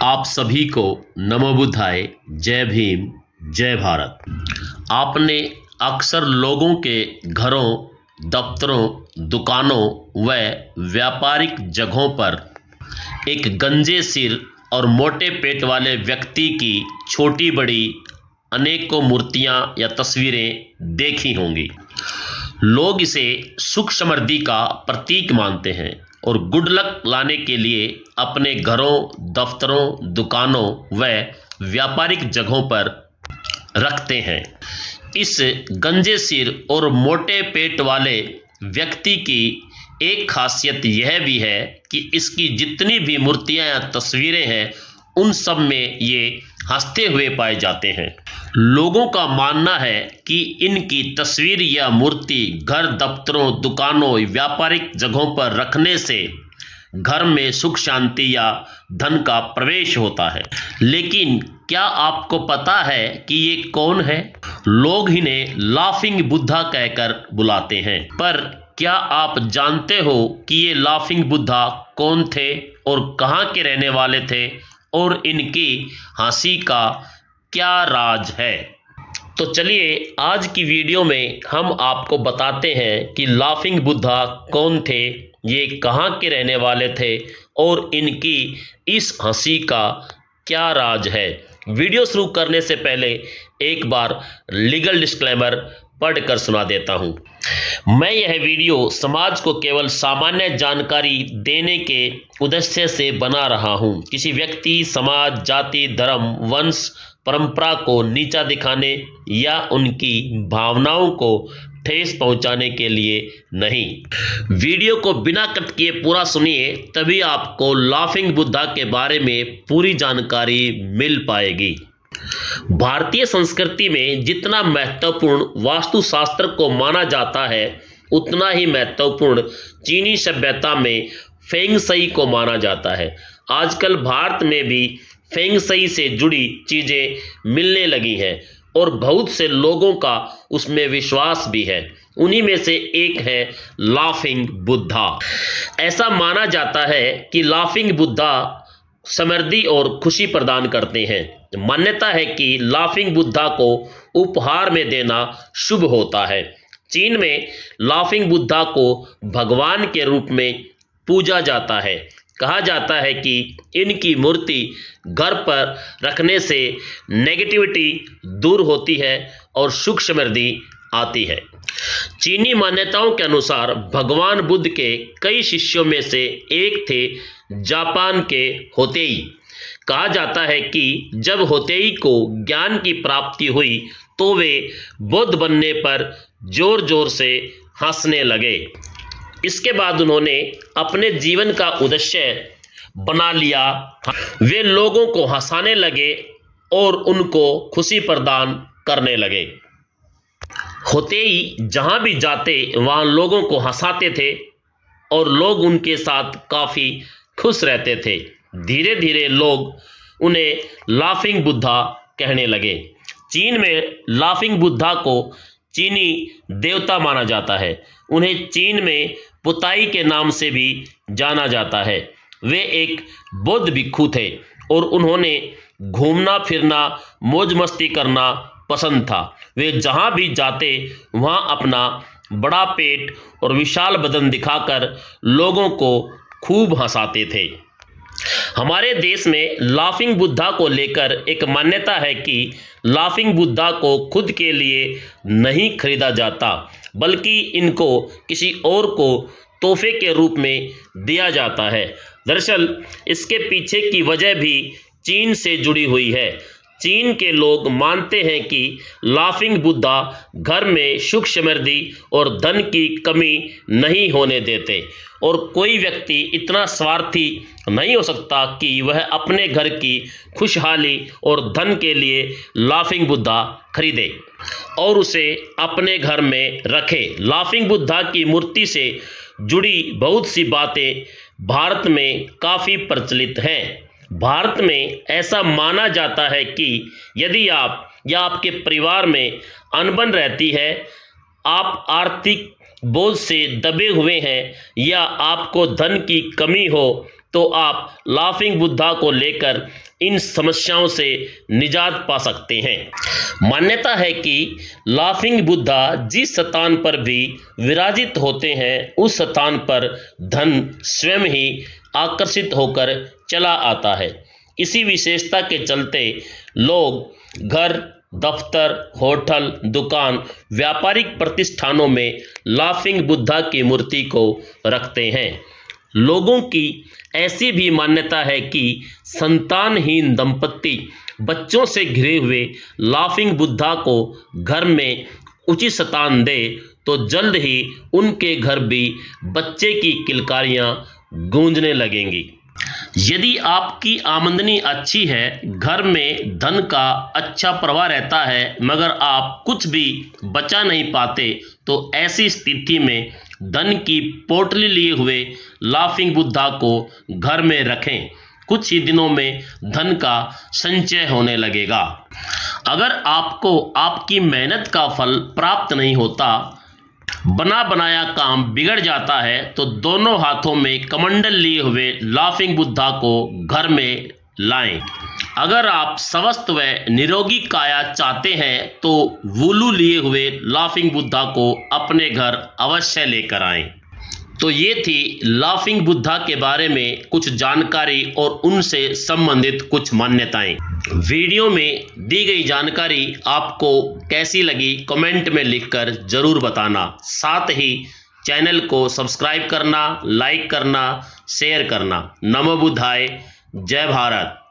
आप सभी को नमो बुद्धाय, जय भीम, जय भारत। आपने अक्सर लोगों के घरों, दफ्तरों, दुकानों व व्यापारिक जगहों पर एक गंजे सिर और मोटे पेट वाले व्यक्ति की छोटी बड़ी अनेकों मूर्तियां या तस्वीरें देखी होंगी। लोग इसे सुख समृद्धि का प्रतीक मानते हैं और गुड लक लाने के लिए अपने घरों, दफ्तरों, दुकानों व व्यापारिक जगहों पर रखते हैं। इस गंजे सिर और मोटे पेट वाले व्यक्ति की एक खासियत यह भी है कि इसकी जितनी भी मूर्तियां या तस्वीरें हैं, उन सब में ये हंसते हुए पाए जाते हैं। लोगों का मानना है कि इनकी तस्वीर या मूर्ति घर, दफ्तरों, दुकानों, व्यापारिक जगहों पर रखने से घर में सुख शांति या धन का प्रवेश होता है। लेकिन क्या आपको पता है कि ये कौन है? लोग इन्हें लाफिंग बुद्धा कहकर बुलाते हैं, पर क्या आप जानते हो कि ये लाफिंग बुद्धा कौन थे और कहाँ के रहने वाले थे और इनकी हंसी का क्या राज है? तो चलिए आज की वीडियो में हम आपको बताते हैं कि लाफिंग बुद्धा कौन थे, ये कहाँ के रहने वाले थे और इनकी इस हंसी का क्या राज है। वीडियो शुरू करने से पहले एक बार लीगल डिस्क्लेमर पढ़कर सुना देता हूँ। मैं यह वीडियो समाज को केवल सामान्य जानकारी देने के उद्देश्य से बना रहा हूँ। किसी व्यक्ति, समाज, जाति, धर्म, वंश, परंपरा को नीचा दिखाने या उनकी भावनाओं को ठेस पहुंचाने के लिए नहीं। वीडियो को बिना कट किए पूरा सुनिए, तभी आपको लाफिंग बुद्धा के बारे में पूरी जानकारी मिल पाएगी। भारतीय संस्कृति में जितना महत्वपूर्ण वास्तुशास्त्र को माना जाता है, उतना ही महत्वपूर्ण चीनी सभ्यता में फेंग शई को माना जाता है। आजकल भारत में भी फेंग शई से जुड़ी चीज़ें मिलने लगी हैं और बहुत से लोगों का उसमें विश्वास भी है। उन्हीं में से एक है लाफिंग बुद्धा। ऐसा माना जाता है कि लाफिंग बुद्धा समृद्धि और खुशी प्रदान करते हैं। मान्यता है कि लाफिंग बुद्धा को उपहार में देना शुभ होता है। चीन में लाफिंग बुद्धा को भगवान के रूप में पूजा जाता है। कहा जाता है कि इनकी मूर्ति घर पर रखने से नेगेटिविटी दूर होती है और सुख समृद्धि आती है। चीनी मान्यताओं के अनुसार भगवान बुद्ध के कई शिष्यों में से एक थे जापान के होतेई। कहा जाता है कि जब होतेई को ज्ञान की प्राप्ति हुई तो वे बुद्ध बनने पर जोर जोर से हंसने लगे। इसके बाद उन्होंने अपने जीवन का उद्देश्य बना लिया। वे लोगों को हंसाने लगे और उनको खुशी प्रदान करने लगे। होतेई जहाँ भी जाते वहाँ लोगों को हंसाते थे और लोग उनके साथ काफ़ी खुश रहते थे। धीरे धीरे लोग उन्हें लाफिंग बुद्धा कहने लगे। चीन में लाफिंग बुद्धा को चीनी देवता माना जाता है। उन्हें चीन में पुताई के नाम से भी जाना जाता है। वे एक बौद्ध भिक्षु थे और उन्होंने घूमना फिरना, मौज मस्ती करना पसंद था। वे जहाँ भी जाते वहाँ अपना बड़ा पेट और विशाल बदन दिखाकर लोगों को खूब हंसाते थे। हमारे देश में लाफिंग बुद्धा को लेकर एक मान्यता है कि लाफिंग बुद्धा को खुद के लिए नहीं खरीदा जाता, बल्कि इनको किसी और को तोहफे के रूप में दिया जाता है। दरअसल इसके पीछे की वजह भी चीन से जुड़ी हुई है। चीन के लोग मानते हैं कि लाफिंग बुद्धा घर में सुख समृद्धि और धन की कमी नहीं होने देते और कोई व्यक्ति इतना स्वार्थी नहीं हो सकता कि वह अपने घर की खुशहाली और धन के लिए लाफिंग बुद्धा खरीदे और उसे अपने घर में रखे। लाफिंग बुद्धा की मूर्ति से जुड़ी बहुत सी बातें भारत में काफ़ी प्रचलित हैं। भारत में ऐसा माना जाता है कि यदि आप या आपके परिवार में अनबन रहती है, आप आर्थिक बोझ से दबे हुए हैं या आपको धन की कमी हो, तो आप लाफिंग बुद्धा को लेकर इन समस्याओं से निजात पा सकते हैं। मान्यता है कि लाफिंग बुद्धा जिस स्थान पर भी विराजित होते हैं उस स्थान पर धन स्वयं ही आकर्षित होकर चला आता है। इसी विशेषता के चलते लोग घर, दफ्तर, होटल, दुकान, व्यापारिक प्रतिष्ठानों में लाफिंग बुद्धा की मूर्ति को रखते हैं। लोगों की ऐसी भी मान्यता है कि संतानहीन दंपत्ति बच्चों से घिरे हुए लाफिंग बुद्धा को घर में उचित स्थान दे तो जल्द ही उनके घर भी बच्चे की किलकारियां गूंजने लगेंगी। यदि आपकी आमदनी अच्छी है, घर में धन का अच्छा प्रवाह रहता है, मगर आप कुछ भी बचा नहीं पाते, तो ऐसी स्थिति में धन की पोटली लिए हुए लाफिंग बुद्धा को घर में रखें। कुछ ही दिनों में धन का संचय होने लगेगा। अगर आपको आपकी मेहनत का फल प्राप्त नहीं होता, बना बनाया काम बिगड़ जाता है, तो दोनों हाथों में कमंडल लिए हुए लाफिंग बुद्धा को घर में लाएं। अगर आप स्वस्थ व निरोगी काया चाहते हैं तो वुलू लिए हुए लाफिंग बुद्धा को अपने घर अवश्य लेकर आएं। तो ये थी लाफिंग बुद्धा के बारे में कुछ जानकारी और उनसे संबंधित कुछ मान्यताएं। वीडियो में दी गई जानकारी आपको कैसी लगी कमेंट में लिखकर जरूर बताना। साथ ही चैनल को सब्सक्राइब करना, लाइक करना, शेयर करना। नमो बुद्धाय, जय भारत।